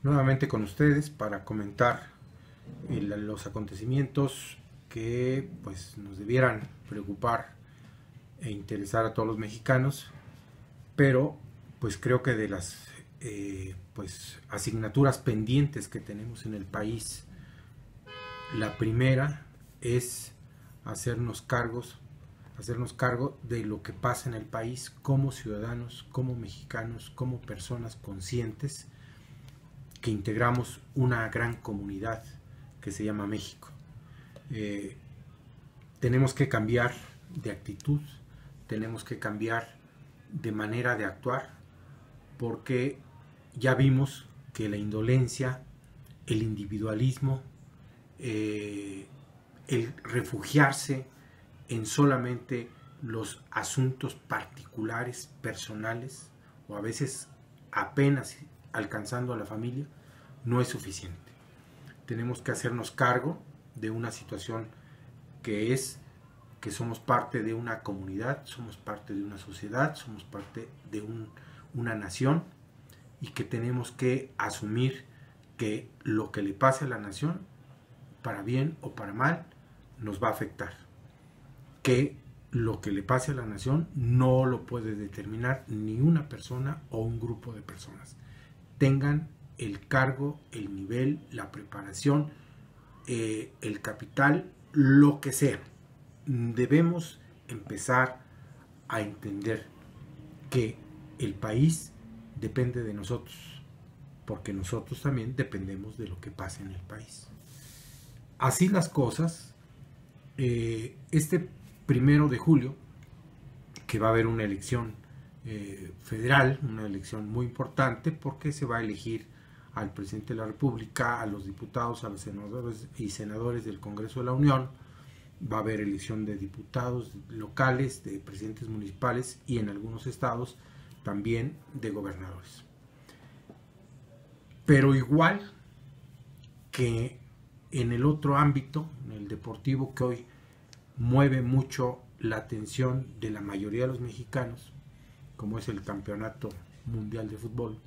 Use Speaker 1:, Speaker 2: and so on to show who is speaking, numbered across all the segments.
Speaker 1: nuevamente con ustedes para comentar los acontecimientos que pues nos debieran preocupar e interesar a todos los mexicanos, pero pues creo que de las pues asignaturas pendientes que tenemos en el país, la primera es hacernos cargo de lo que pasa en el país como ciudadanos, como mexicanos, como personas conscientes que integramos una gran comunidad que se llama México. Tenemos que cambiar de actitud, tenemos que cambiar de manera de actuar, porque ya vimos que la indolencia, el individualismo, el refugiarse en solamente los asuntos particulares, personales, o a veces apenas alcanzando a la familia, no es suficiente. Tenemos que hacernos cargo de una situación que es que somos parte de una comunidad, somos parte de una sociedad, somos parte de una nación, y que tenemos que asumir que lo que le pase a la nación, para bien o para mal, nos va a afectar. Que lo que le pase a la nación no lo puede determinar ni una persona o un grupo de personas. Tengan el cargo, el nivel, la preparación, el capital, lo que sea. Debemos empezar a entender que el país depende de nosotros, porque nosotros también dependemos de lo que pasa en el país. Así las cosas, este 1 de julio, que va a haber una elección federal, una elección muy importante, porque se va a elegir al presidente de la República, a los diputados, a los senadores y senadores del Congreso de la Unión. Va a haber elección de diputados locales, de presidentes municipales y en algunos estados también de gobernadores. Pero igual que en el otro ámbito, en el deportivo, que hoy mueve mucho la atención de la mayoría de los mexicanos, como es el Campeonato Mundial de Fútbol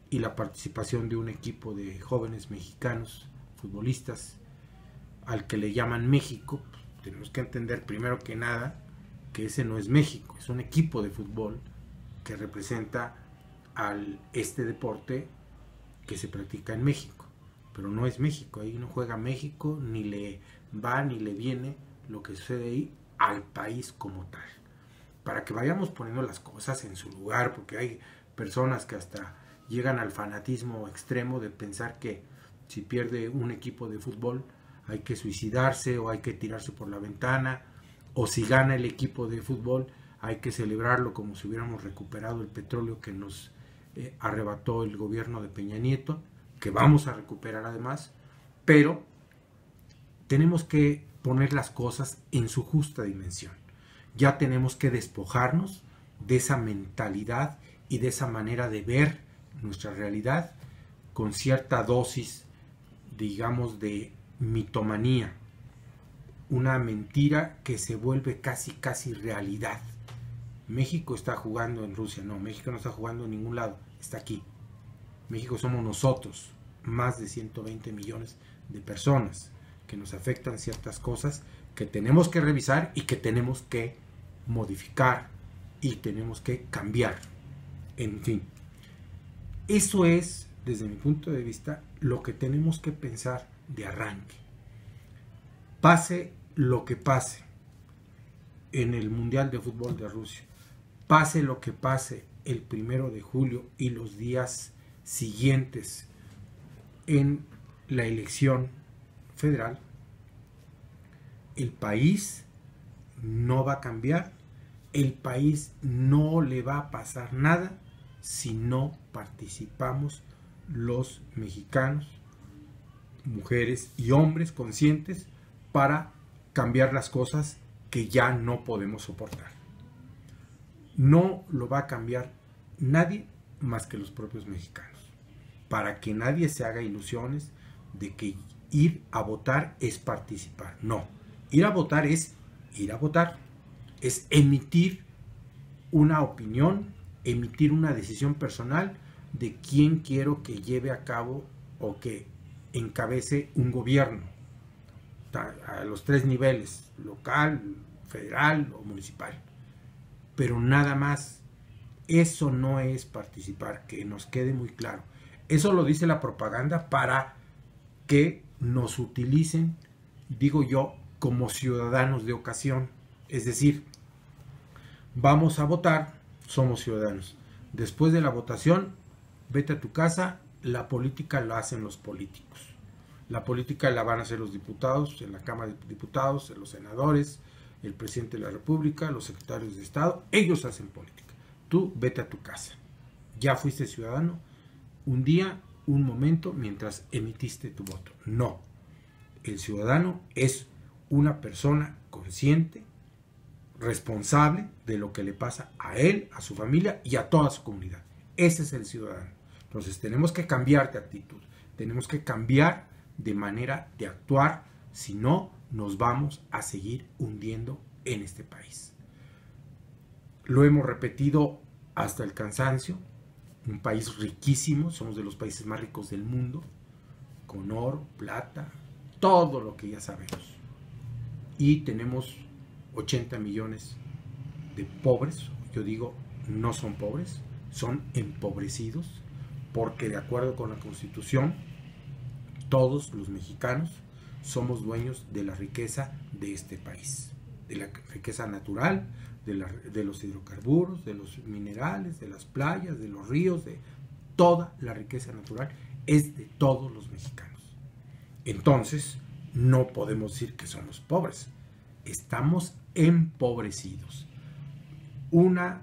Speaker 1: y la participación de un equipo de jóvenes mexicanos, futbolistas, al que le llaman México. Tenemos que entender primero que nada que ese no es México, es un equipo de fútbol que representa este deporte que se practica en México, pero no es México. Ahí no juega México, ni le va ni le viene lo que sucede ahí al país como tal, para que vayamos poniendo las cosas en su lugar, porque hay personas que hasta llegan al fanatismo extremo de pensar que si pierde un equipo de fútbol hay que suicidarse o hay que tirarse por la ventana, o si gana el equipo de fútbol hay que celebrarlo como si hubiéramos recuperado el petróleo que nos arrebató el gobierno de Peña Nieto, que vamos a recuperar además. Pero tenemos que poner las cosas en su justa dimensión. Ya tenemos que despojarnos de esa mentalidad y de esa manera de ver nuestra realidad con cierta dosis, digamos, de mitomanía, una mentira que se vuelve casi realidad. México está jugando en Rusia. No, México no está jugando en ningún lado, está aquí. México somos nosotros, más de 120 millones de personas, que nos afectan ciertas cosas que tenemos que revisar y que tenemos que modificar y tenemos que cambiar. En fin, eso es, desde mi punto de vista, lo que tenemos que pensar de arranque. Pase lo que pase en el Mundial de Fútbol de Rusia, pase lo que pase el 1 de julio y los días siguientes en la elección federal, el país no va a cambiar, el país no le va a pasar nada si no participamos los mexicanos, mujeres y hombres conscientes, para cambiar las cosas que ya no podemos soportar. No lo va a cambiar nadie más que los propios mexicanos, para que nadie se haga ilusiones de que ir a votar es participar. No, ir a votar es ir a votar, es emitir una opinión, emitir una decisión personal de quién quiero que lleve a cabo o que encabece un gobierno a los 3 niveles, local, federal o municipal. Pero nada más. Eso no es participar, que nos quede muy claro. Eso lo dice la propaganda para que nos utilicen, digo yo, como ciudadanos de ocasión. Es decir, vamos a votar, somos ciudadanos. Después de la votación, vete a tu casa, la política la hacen los políticos. La política la van a hacer los diputados, en la Cámara de Diputados, los senadores, el presidente de la República, los secretarios de Estado, ellos hacen política. Tú vete a tu casa. Ya fuiste ciudadano un día, un momento, mientras emitiste tu voto. No. El ciudadano es una persona consciente, responsable de lo que le pasa a él, a su familia y a toda su comunidad. Ese es el ciudadano. Entonces tenemos que cambiar de actitud. Tenemos que cambiar de manera de actuar. Si no, nos vamos a seguir hundiendo en este país. Lo hemos repetido hasta el cansancio, un país riquísimo, somos de los países más ricos del mundo, con oro, plata, todo lo que ya sabemos. Y tenemos 80 millones de pobres, yo digo, no son pobres, son empobrecidos, porque de acuerdo con la Constitución, todos los mexicanos somos dueños de la riqueza de este país, de la riqueza natural, de los hidrocarburos, de los minerales, de las playas, de los ríos, de toda la riqueza natural es de todos los mexicanos. Entonces, no podemos decir que somos pobres, estamos empobrecidos. Una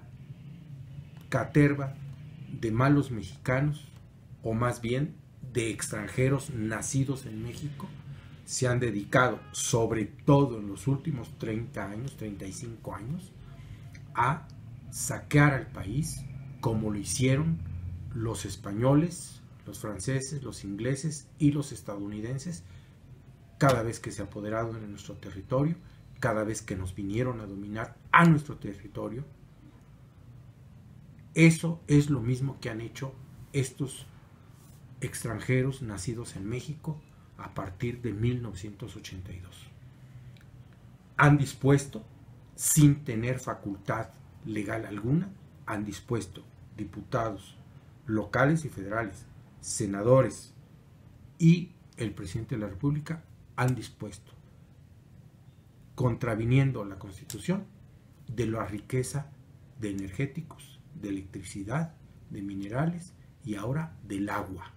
Speaker 1: caterva de malos mexicanos, o más bien de extranjeros nacidos en México, se han dedicado, sobre todo en los últimos 30 años, 35 años, a saquear al país, como lo hicieron los españoles, los franceses, los ingleses y los estadounidenses, cada vez que se apoderaron de nuestro territorio, cada vez que nos vinieron a dominar a nuestro territorio. Eso es lo mismo que han hecho estos extranjeros nacidos en México a partir de 1982. Han dispuesto, sin tener facultad legal alguna, han dispuesto diputados locales y federales, senadores y el presidente de la República han dispuesto, contraviniendo la Constitución, de la riqueza de energéticos, de electricidad, de minerales y ahora del agua.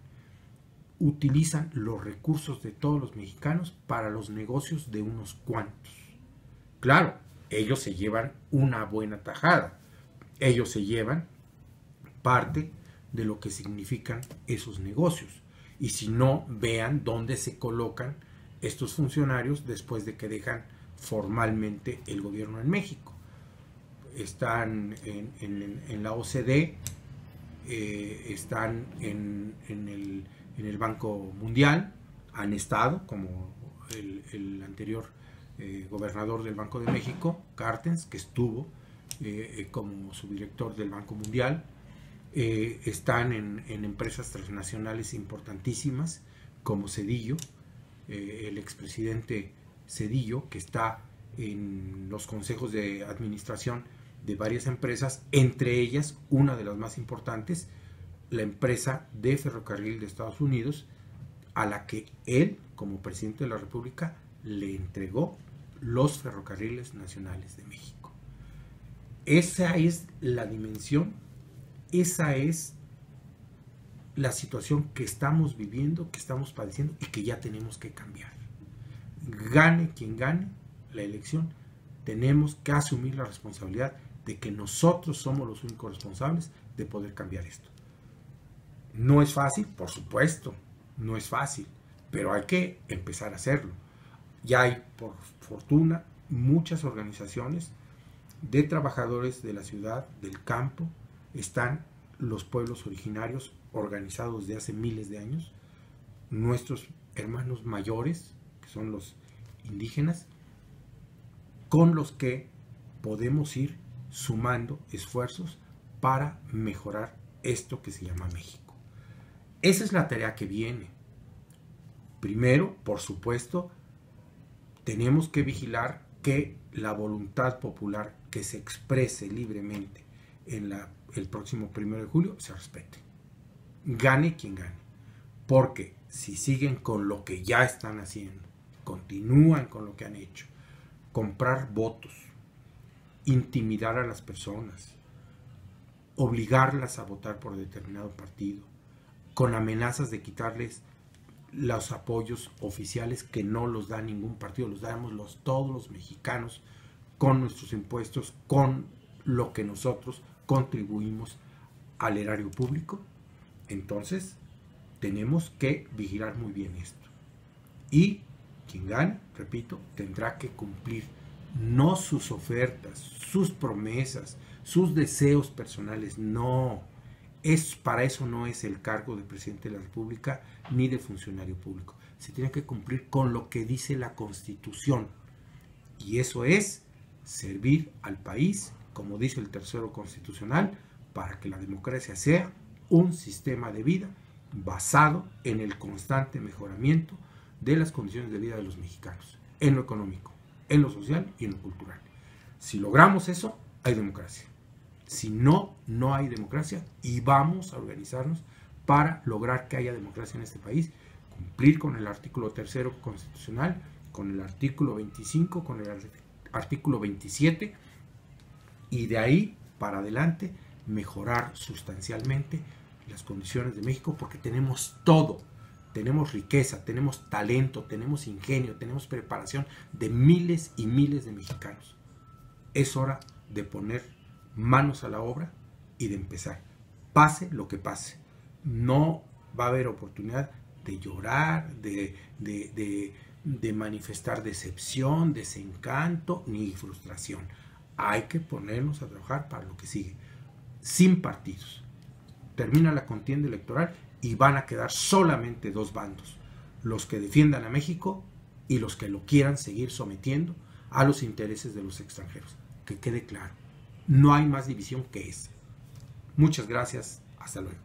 Speaker 1: Utilizan los recursos de todos los mexicanos para los negocios de unos cuantos. Claro, ellos se llevan una buena tajada. Ellos se llevan parte de lo que significan esos negocios. Y si no, vean dónde se colocan estos funcionarios después de que dejan formalmente el gobierno en México. Están en la OCDE, están en el Banco Mundial, han estado, como el anterior gobernador del Banco de México, Carstens, que estuvo como subdirector del Banco Mundial, están en empresas transnacionales importantísimas, como Zedillo, el expresidente Zedillo, que está en los consejos de administración de varias empresas, entre ellas una de las más importantes, la empresa de ferrocarril de Estados Unidos, a la que él, como presidente de la República, le entregó los ferrocarriles nacionales de México. Esa es la dimensión, esa es la situación que estamos viviendo, que estamos padeciendo y que ya tenemos que cambiar. Gane quien gane la elección, tenemos que asumir la responsabilidad de que nosotros somos los únicos responsables de poder cambiar esto. No es fácil, por supuesto, no es fácil, pero hay que empezar a hacerlo. Ya hay, por fortuna, muchas organizaciones de trabajadores de la ciudad, del campo, están los pueblos originarios organizados de hace miles de años, nuestros hermanos mayores, que son los indígenas, con los que podemos ir sumando esfuerzos para mejorar esto que se llama México. Esa es la tarea que viene. Primero, por supuesto, tenemos que vigilar que la voluntad popular que se exprese libremente en el próximo 1 de julio se respete. Gane quien gane. Porque si siguen con lo que ya están haciendo, continúan con lo que han hecho, comprar votos, intimidar a las personas, obligarlas a votar por determinado partido, con amenazas de quitarles los apoyos oficiales que no los da ningún partido, los damos todos los mexicanos con nuestros impuestos, con lo que nosotros contribuimos al erario público. Entonces tenemos que vigilar muy bien esto. Y quien gane, repito, tendrá que cumplir no sus ofertas, sus promesas, sus deseos personales, no. Para eso no es el cargo de presidente de la República ni de funcionario público. Se tiene que cumplir con lo que dice la Constitución. Y eso es servir al país, como dice el tercero constitucional, para que la democracia sea un sistema de vida basado en el constante mejoramiento de las condiciones de vida de los mexicanos, en lo económico, en lo social y en lo cultural. Si logramos eso, hay democracia. Si no, no hay democracia, y vamos a organizarnos para lograr que haya democracia en este país, cumplir con el artículo 3 constitucional, con el artículo 25, con el artículo 27, y de ahí para adelante mejorar sustancialmente las condiciones de México, porque tenemos todo. Tenemos riqueza, tenemos talento, tenemos ingenio, tenemos preparación de miles y miles de mexicanos. Es hora de poner manos a la obra y de empezar. Pase lo que pase. No va a haber oportunidad de llorar, de manifestar decepción, desencanto ni frustración. Hay que ponernos a trabajar para lo que sigue. Sin partidos. Termina la contienda electoral y van a quedar solamente dos bandos: los que defiendan a México y los que lo quieran seguir sometiendo a los intereses de los extranjeros. Que quede claro, no hay más división que esa. Muchas gracias, hasta luego.